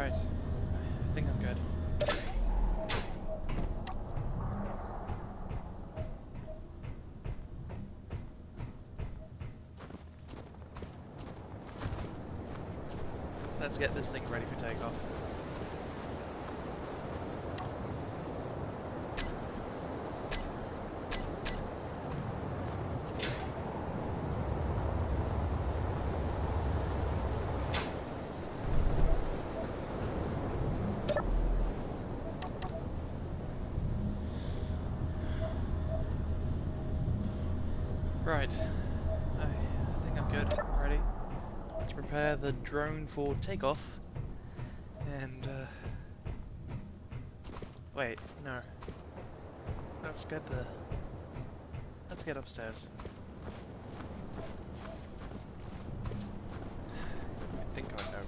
Right. I think I'm good. Let's get this thing ready for takeoff. Right. I think I'm good. I'm ready. Let's prepare the drone for takeoff. And, wait, no. Let's get upstairs. I think I know.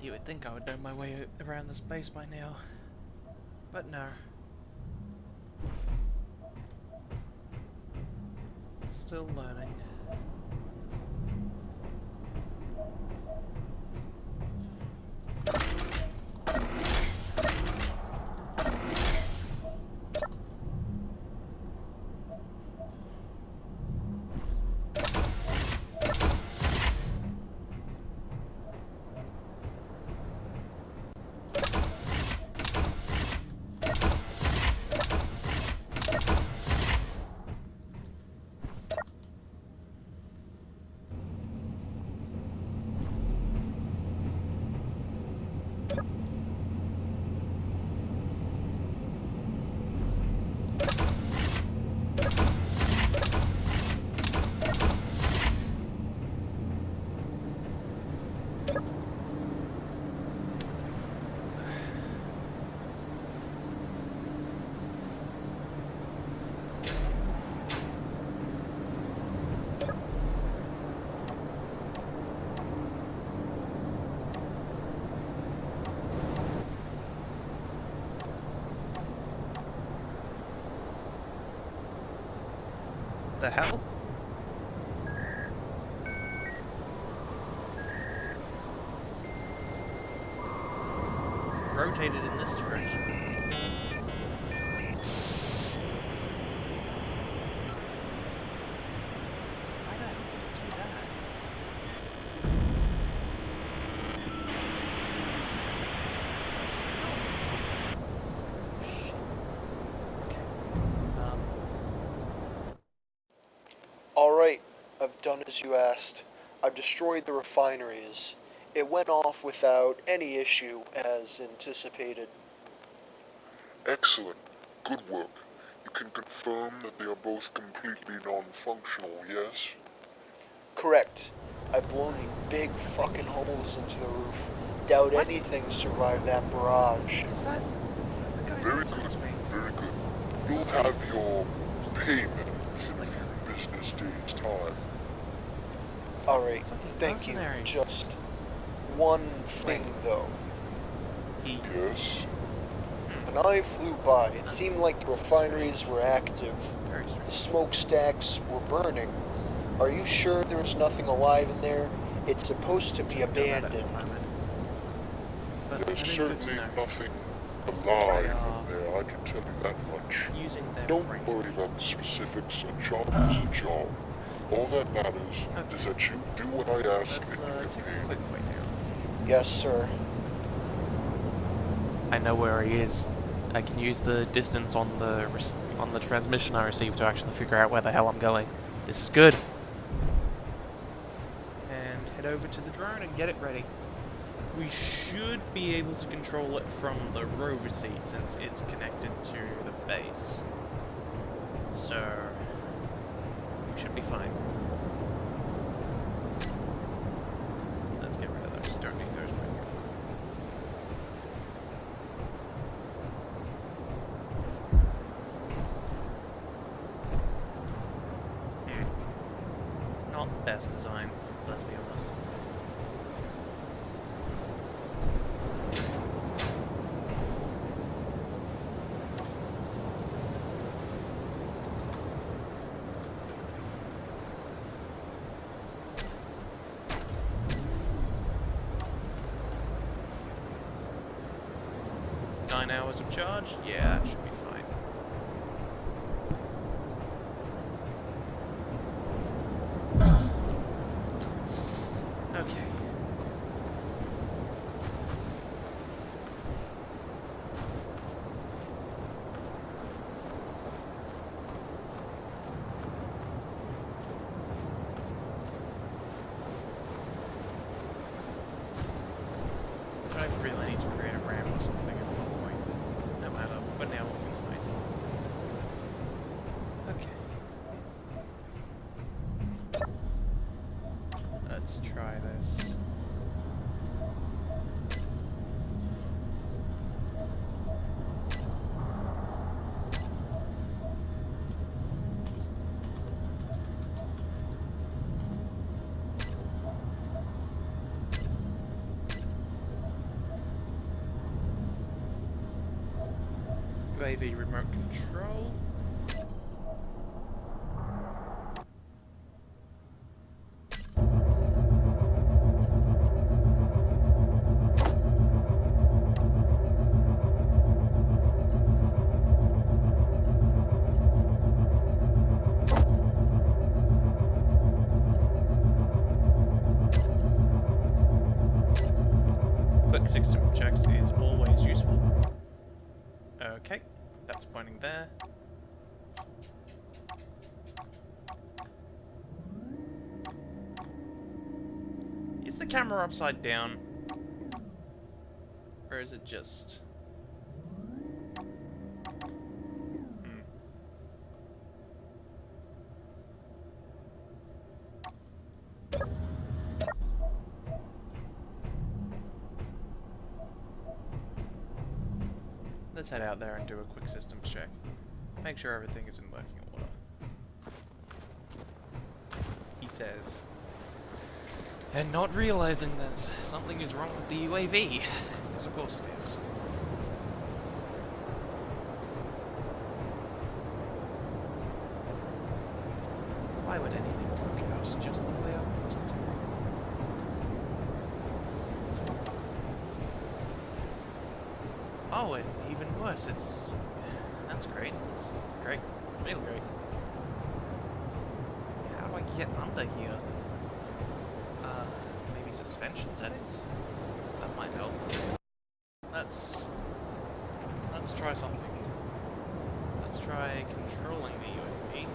You would think I would know my way around this base by now. But no. Still learning. The hell? Rotated in this direction. Why the hell did it do that? That's... oh. Shit. Okay. Alright, I've done as you asked. I've destroyed the refineries. It went off without any issue, as anticipated. Excellent. Good work. You can confirm that they are both completely non-functional, yes? Correct. I've blown big fucking holes into the roof. Doubt What? anything survived that barrage. Is that the guy Very that attacked good. me? Very good. You'll have your payment within a business day's time. Alright, Fucking thank you. mercenaries. Just one thing, though. Yes? When I flew by, it seemed like the refineries were active. Very The strange. smokestacks were burning. Are you sure there's nothing alive in there? It's supposed to be Don't know that at the abandoned. moment. But There's that is good to certainly know. nothing alive They are in there, I can tell you that much. Using their Don't brain. worry about the specifics. A job is a job. All that matters is that you do what I ask Let's and you get take a paid. quick way down. Yes, sir. I know where he is. I can use the distance on the transmission I received to actually figure out where the hell I'm going. This is good. And head over to the drone and get it ready. We should be able to control it from the rover seat since it's connected to the base. So we should be fine. Let's get rid of those. Don't need those right now. Not the best design, let's be honest. 9 hours of charge? Yeah, that should be fine. Okay. I really need to create a ramp or something at some point. No matter, but now we'll be fine. Okay. Let's try this. UAV remote control. Quick system checks is always useful. Okay, that's pointing there. Is the camera upside down? Or is it just... Let's head out there and do a quick systems check. Make sure everything is in working order. He says. And not realizing that something is wrong with the UAV. Because of course it is. Why would anything work out just the way I want it to? Oh, and even worse, it's... That's great. That's great. Real great. How do I get under here? Maybe suspension settings? That might help. Let's try something. Let's try controlling the UAV.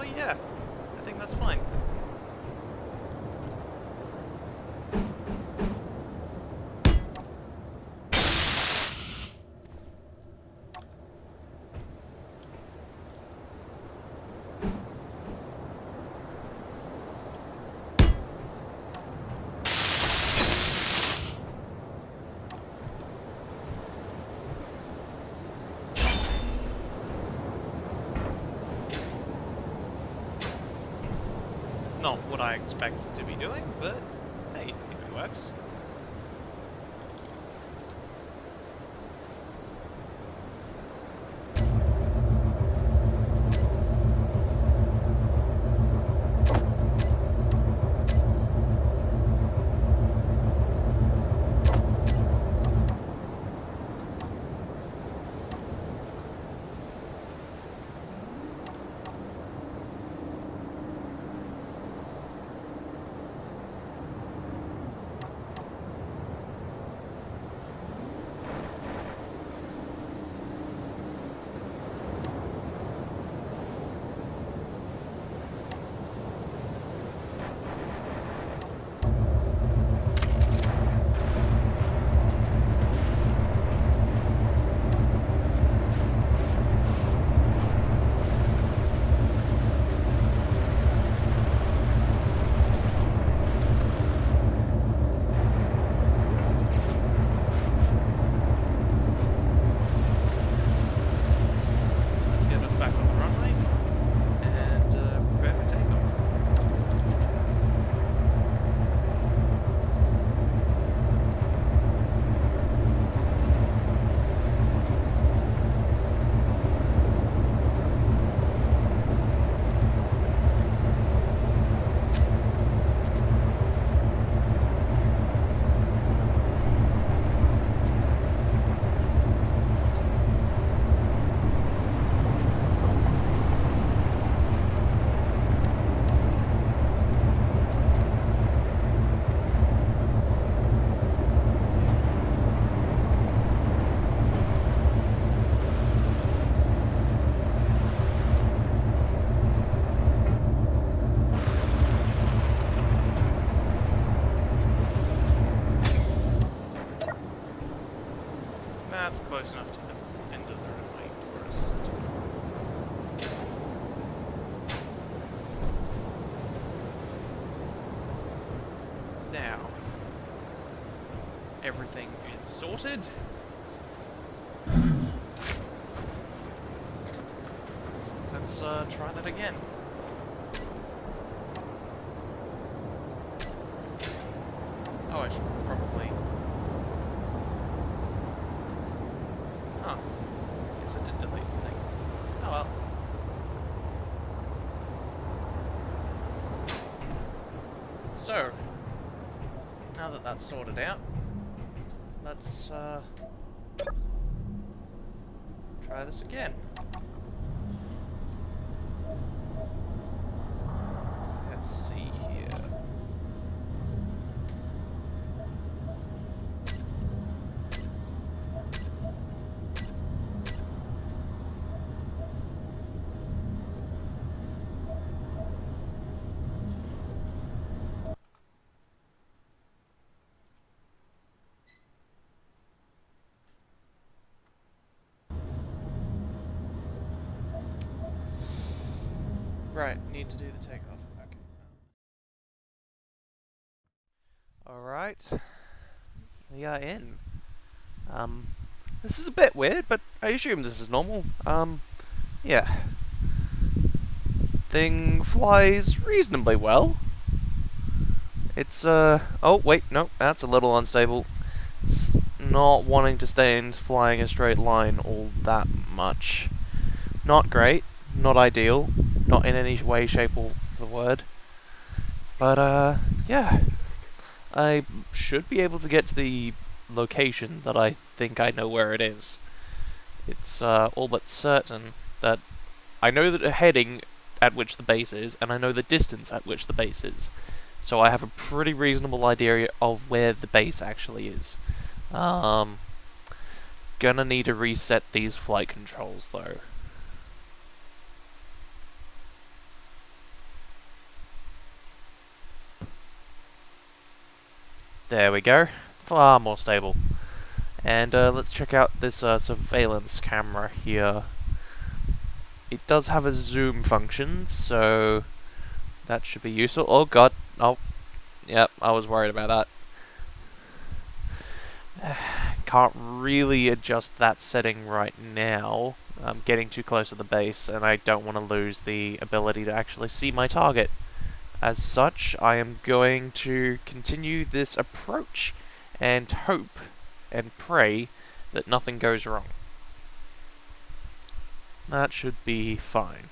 Actually, yeah. I think that's fine. Not what I expected to be doing, but hey, if it works. Let's get us back on the runway and prepare for takeoff. That's close enough to the end of the runway for us to... Now, everything is sorted. Let's try that again. Oh, I should probably... Huh. Guess I did delete the thing. Oh well. So, now that that's sorted out, let's try this again. Let's see here. Right, need to do the takeoff. Okay. Alright. We are in. This is a bit weird, but I assume this is normal. Yeah. Thing flies reasonably well. It's, oh, wait, no, that's a little unstable. It's not wanting to stay in flying a straight line all that much. Not great, not ideal, not in any way, shape, or the word. But, yeah. I should be able to get to the location that I think I know where it is. It's, all but certain that I know the heading at which the base is, and I know the distance at which the base is. So I have a pretty reasonable idea of where the base actually is. Gonna need to reset these flight controls, though. There we go. Far more stable. And let's check out this surveillance camera here. It does have a zoom function, so that should be useful. Oh god. Oh, yep, I was worried about that. Can't really adjust that setting right now. I'm getting too close to the base, and I don't want to lose the ability to actually see my target. As such, I am going to continue this approach and hope and pray that nothing goes wrong. That should be fine.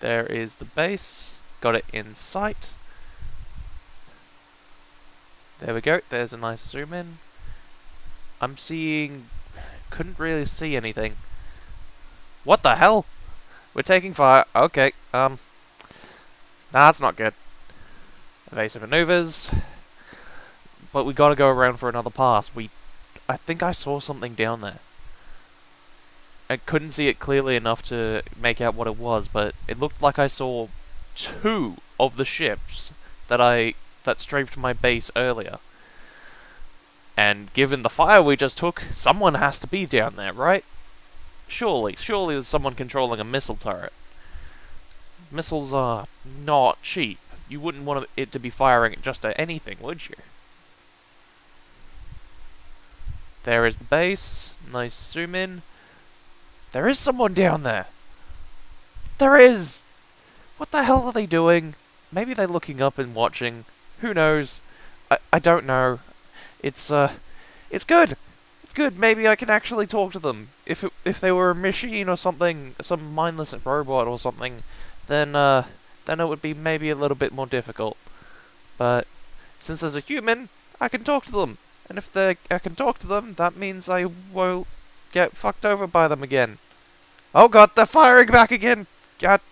There is the base. Got it in sight. There we go. There's a nice zoom in. I'm seeing... Couldn't really see anything. What the hell? We're taking fire. Okay, that's not good. Evasive maneuvers. But we gotta go around for another pass. I think I saw something down there. I couldn't see it clearly enough to make out what it was, but it looked like I saw 2 of the ships that strafed my base earlier. And given the fire we just took, someone has to be down there, right? Surely there's someone controlling a missile turret. Missiles are not cheap. You wouldn't want it to be firing just at anything, would you? There is the base. Nice zoom in. There is someone down there! There is! What the hell are they doing? Maybe they're looking up and watching. Who knows? I don't know. It's good! It's good, maybe I can actually talk to them. If they were a machine or something, some mindless robot or something, then it would be maybe a little bit more difficult. But since there's a human, I can talk to them. And if I can talk to them, that means I won't get fucked over by them again. Oh god, they're firing back again! God.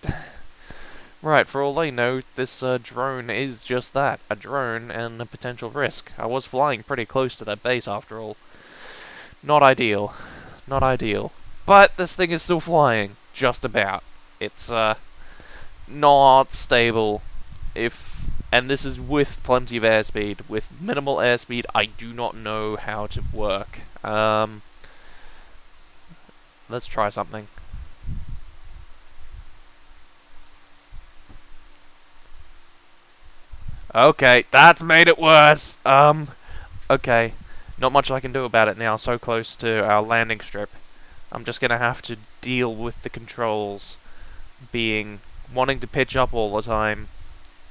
Right, for all I know, this drone is just that. A drone and a potential risk. I was flying pretty close to that base after all. Not ideal. Not ideal. But this thing is still flying. Just about. It's, not stable. And this is with plenty of airspeed. With minimal airspeed, I do not know how to work. Let's try something. Okay, that's made it worse! Okay. Not much I can do about it now, so close to our landing strip. I'm just gonna have to deal with the controls wanting to pitch up all the time.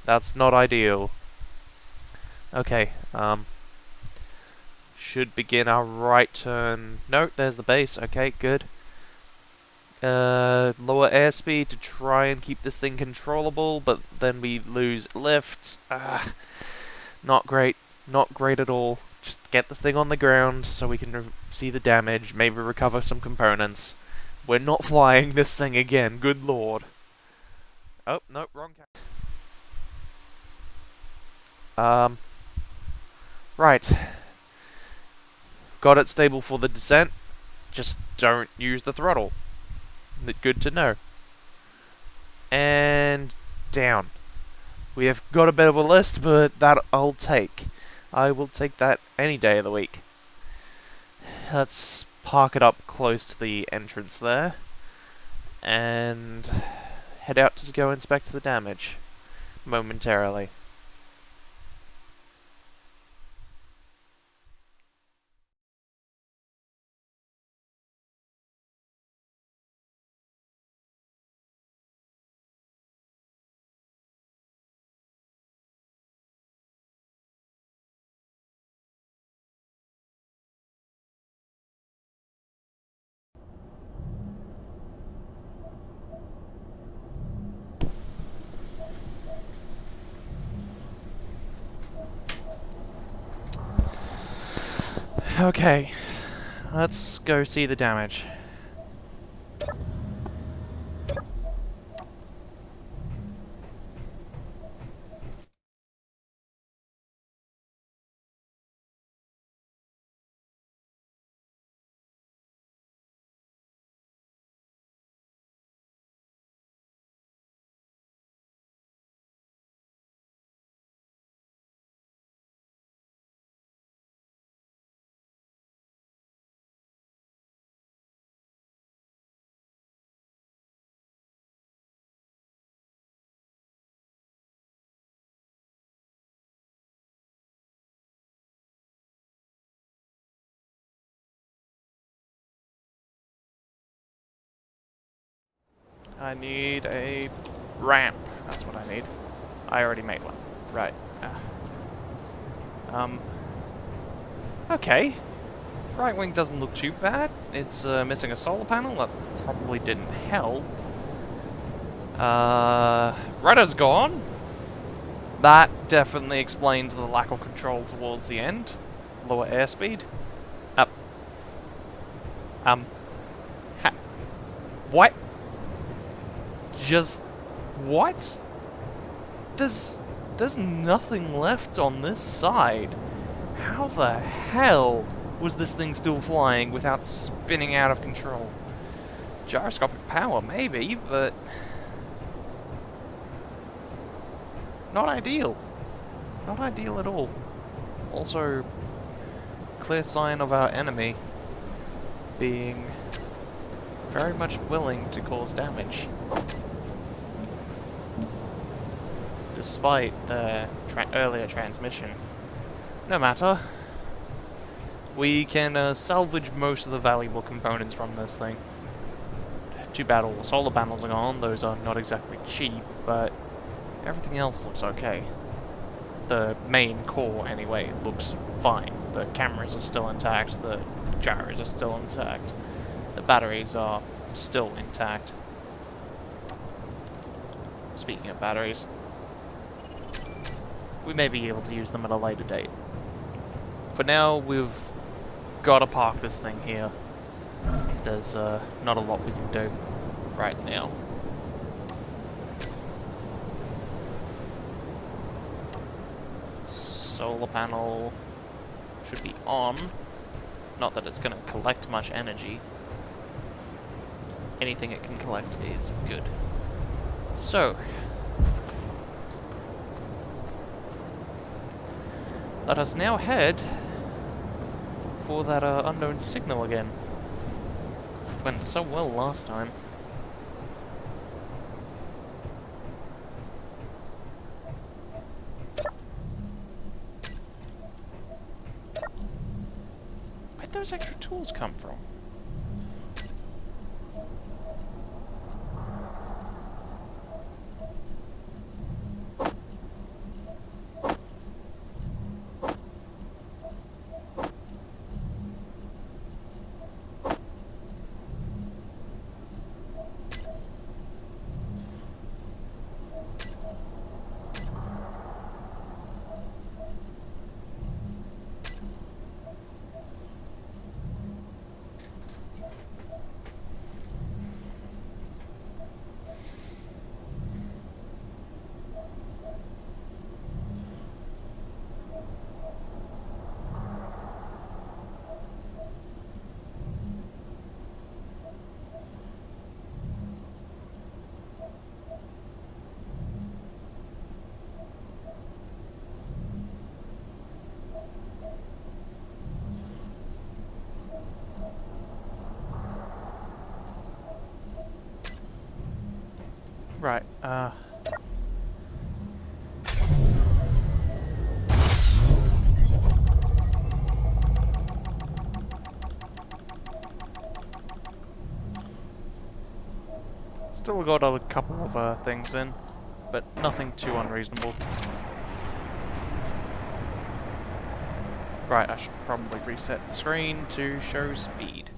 That's not ideal. Okay, should begin our right turn. No, there's the base. Okay, good. Lower airspeed to try and keep this thing controllable, but then we lose lift. Not great. Not great at all. Just get the thing on the ground so we can see the damage, maybe recover some components. We're not flying this thing again, good lord. Oh, no, wrong right. Got it stable for the descent. Just don't use the throttle. Good to know. And down. We have got a bit of a list, but that I'll take. I will take that any day of the week. Let's park it up close to the entrance there. And head out to go inspect the damage. Momentarily. Okay, let's go see the damage. I need a ramp. That's what I need. I already made one. Right. Okay. Right wing doesn't look too bad. It's missing a solar panel. That probably didn't help. Rudder's gone. That definitely explains the lack of control towards the end. Lower airspeed. Up. What? Just... what? There's nothing left on this side. How the hell was this thing still flying without spinning out of control? Gyroscopic power, maybe, but... not ideal. Not ideal at all. Also, clear sign of our enemy being very much willing to cause damage. Despite the earlier transmission. No matter. We can salvage most of the valuable components from this thing. Too bad all the solar panels are gone. Those are not exactly cheap, but everything else looks okay. The main core, anyway, looks fine. The cameras are still intact, the gyros are still intact, the batteries are still intact. Speaking of batteries, we may be able to use them at a later date. For now, we've got to park this thing here. There's not a lot we can do right now. Solar panel should be on. Not that it's going to collect much energy. Anything it can collect is good. So, let us now head for that unknown signal again. Went so well last time. Where'd those extra tools come from? Right, still got a couple of things in, but nothing too unreasonable. Right, I should probably reset the screen to show speed.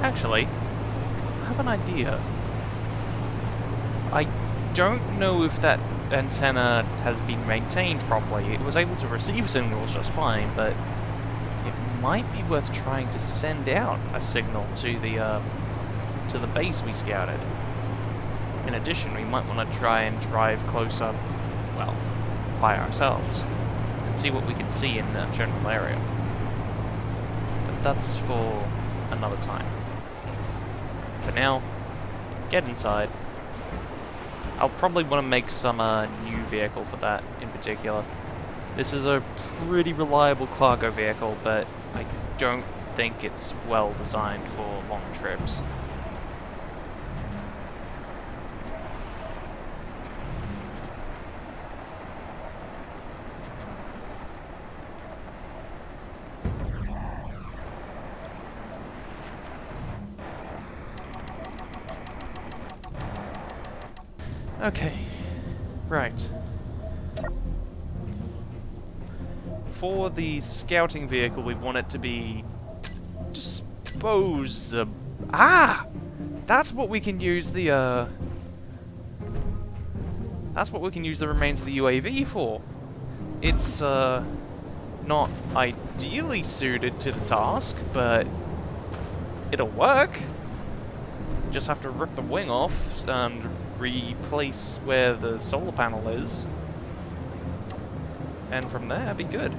Actually, I have an idea. I don't know if that antenna has been maintained properly. It was able to receive signals just fine, but it might be worth trying to send out a signal to the base we scouted. In addition, we might want to try and drive closer, well, by ourselves, and see what we can see in that general area. But that's for another time. For now, get inside. I'll probably want to make some new vehicle for that in particular. This is a pretty reliable cargo vehicle, but I don't think it's well designed for long trips. Okay, right. For the scouting vehicle, we want it to be disposable. Ah! That's what we can use the, that's what we can use the remains of the UAV for. It's, not ideally suited to the task, but it'll work. Just have to rip the wing off and replace where the solar panel is, and from there, be good.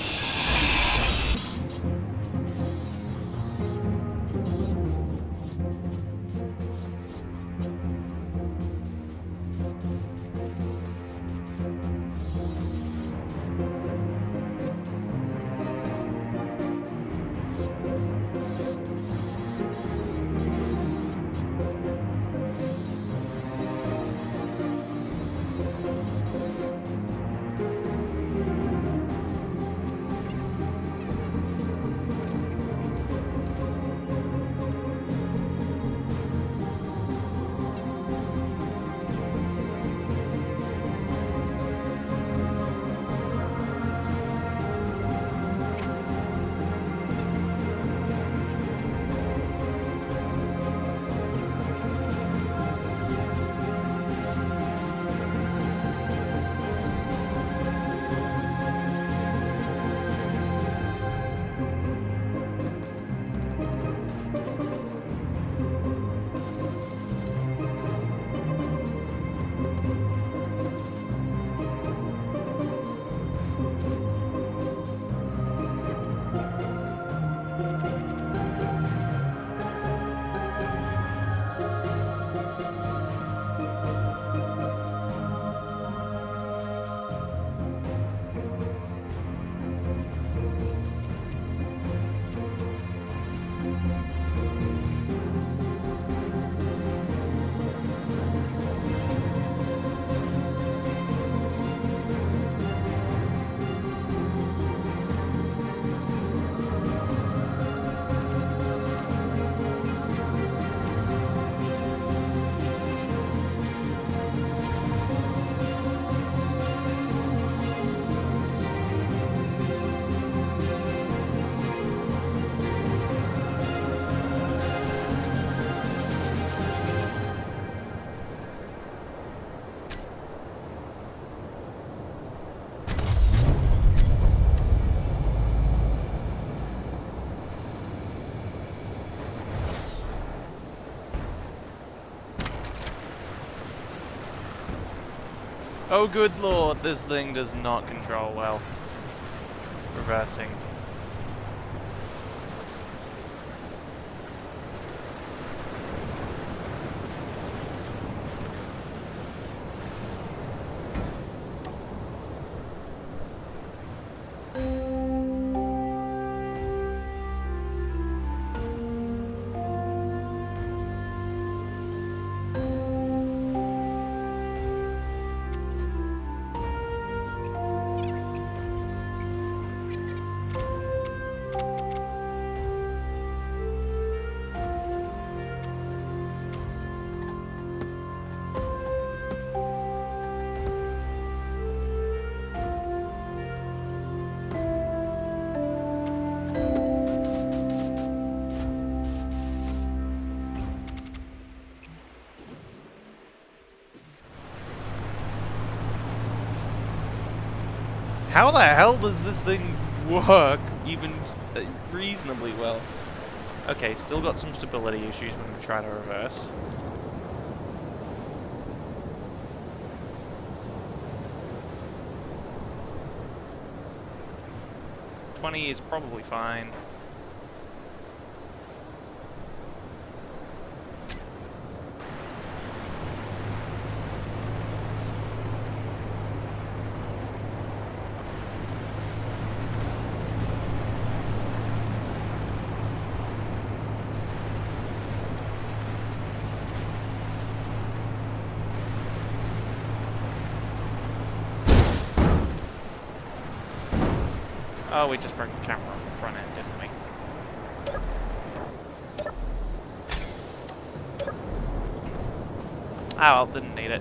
Oh good lord, this thing does not control well. Reversing. How the hell does this thing work even reasonably well? Okay, still got some stability issues when we try to reverse. $20 is probably fine. Oh, we just broke the camera off the front end, didn't we? Oh, well, didn't need it.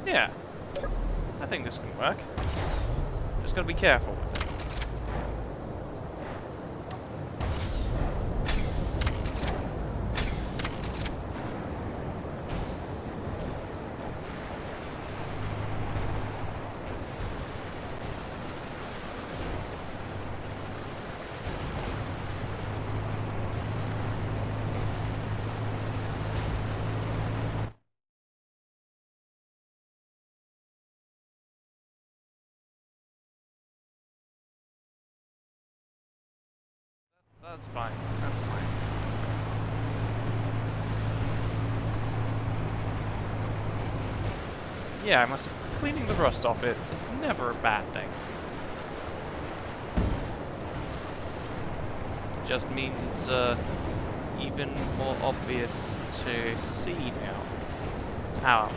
Yeah. I think this can work. Just gotta be careful with it. That's fine. That's fine. Yeah, I must have... Cleaning the rust off it is never a bad thing. Just means it's, even more obvious to see now. Ow.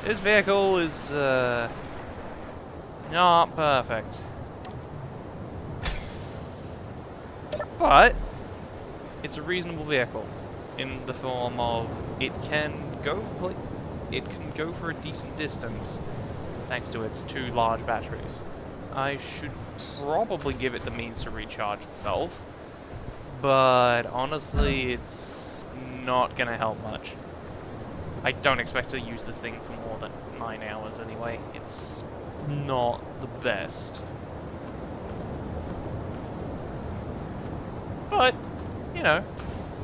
This vehicle is, not perfect. But it's a reasonable vehicle in the form of it can go for a decent distance thanks to its 2 large batteries. I should probably give it the means to recharge itself, but honestly it's not gonna help much. I don't expect to use this thing for more than 9 hours anyway. It's not the best. But, you know,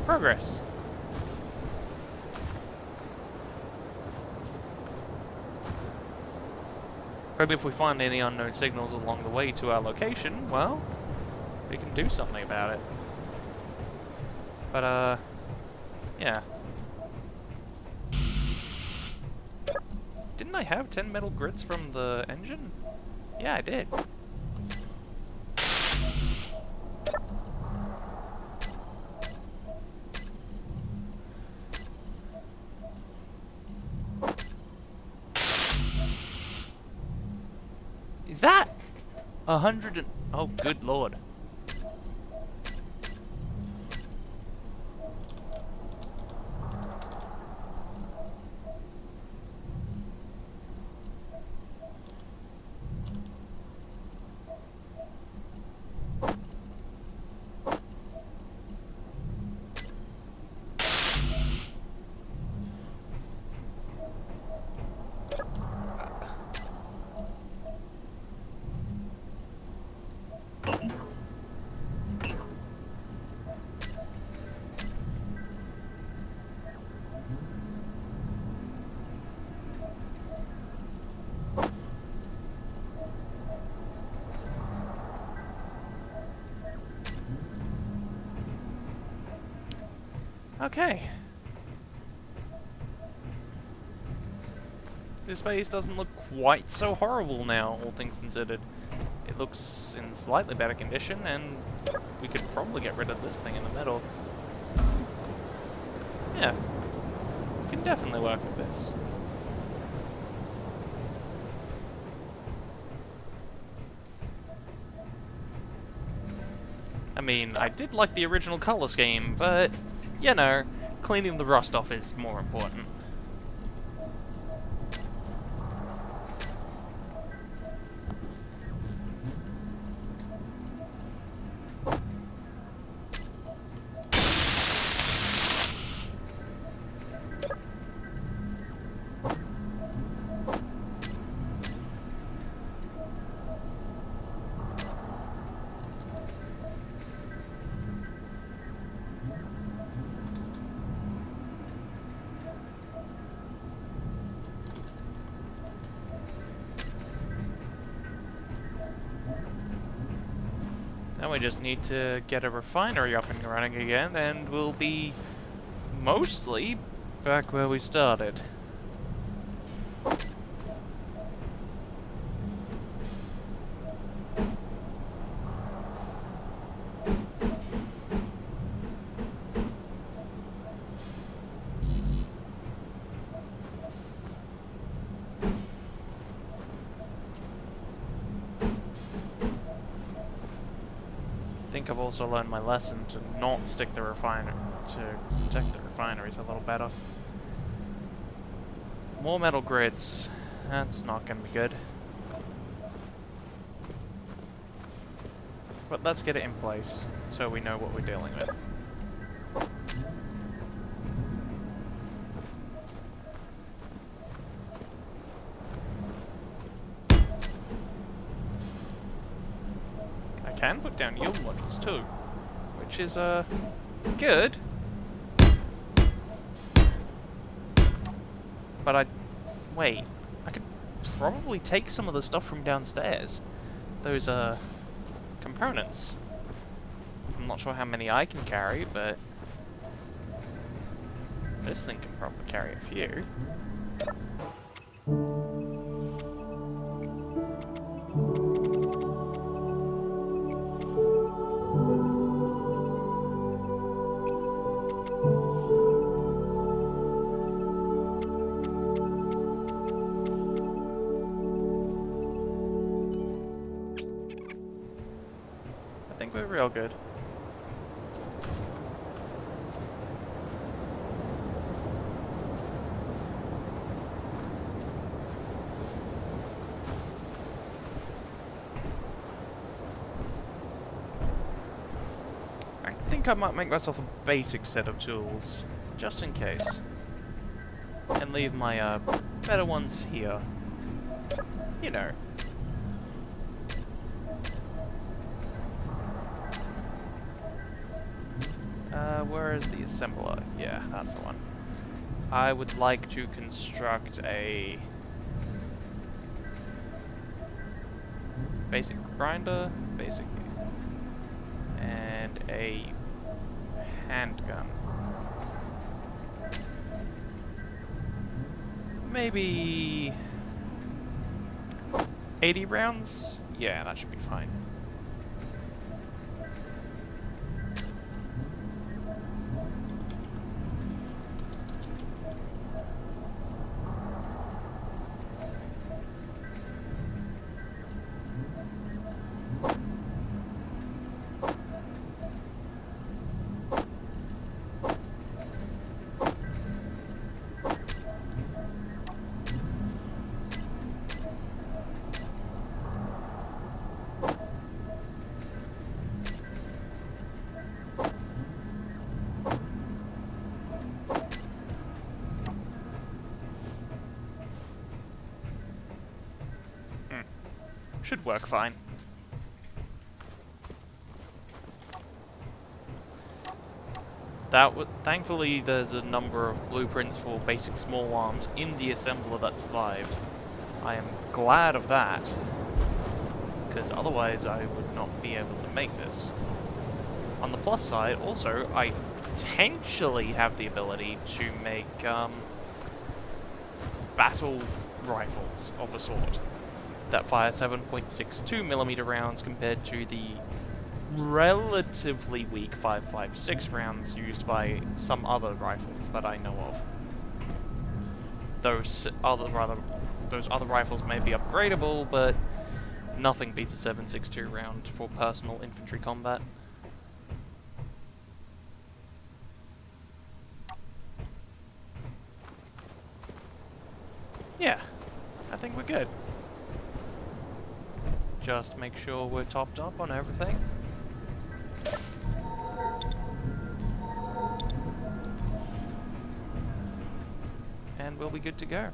progress. Maybe if we find any unknown signals along the way to our location, well, we can do something about it. But, yeah. Didn't I have 10 metal grids from the engine? Yeah, I did. Is that 100 and... Oh, good lord. Okay. This base doesn't look quite so horrible now, all things considered. It looks in slightly better condition, and we could probably get rid of this thing in the middle. Yeah. We can definitely work with this. I mean, I did like the original color scheme, but, you know, cleaning the rust off is more important. we just need to get a refinery up and running again, and we'll be mostly back where we started. I think I've also learned my lesson to not stick the refiner to protect the refineries a little better. More metal grids. That's not going to be good. But let's get it in place so we know what we're dealing with. I can put down yield modules too, which is good. But wait, I could probably take some of the stuff from downstairs. Those components. I'm not sure how many I can carry, but this thing can probably carry a few. I think we're real good. I think I might make myself a basic set of tools, just in case. And leave my better ones here. You know. Where is the assembler? Yeah, that's the one. I would like to construct a basic grinder, and a handgun. Maybe 80 rounds? Yeah, that should be fine. Should work fine. Thankfully, there's a number of blueprints for basic small arms in the assembler that survived. I am glad of that, because otherwise I would not be able to make this. On the plus side, also, I potentially have the ability to make battle rifles of a sort that fire 7.62mm rounds compared to the relatively weak 5.56 rounds used by some other rifles that I know of. Those other rifles may be upgradable, but nothing beats a 7.62 round for personal infantry combat. Yeah, I think we're good. Just make sure we're topped up on everything. And we'll be good to go.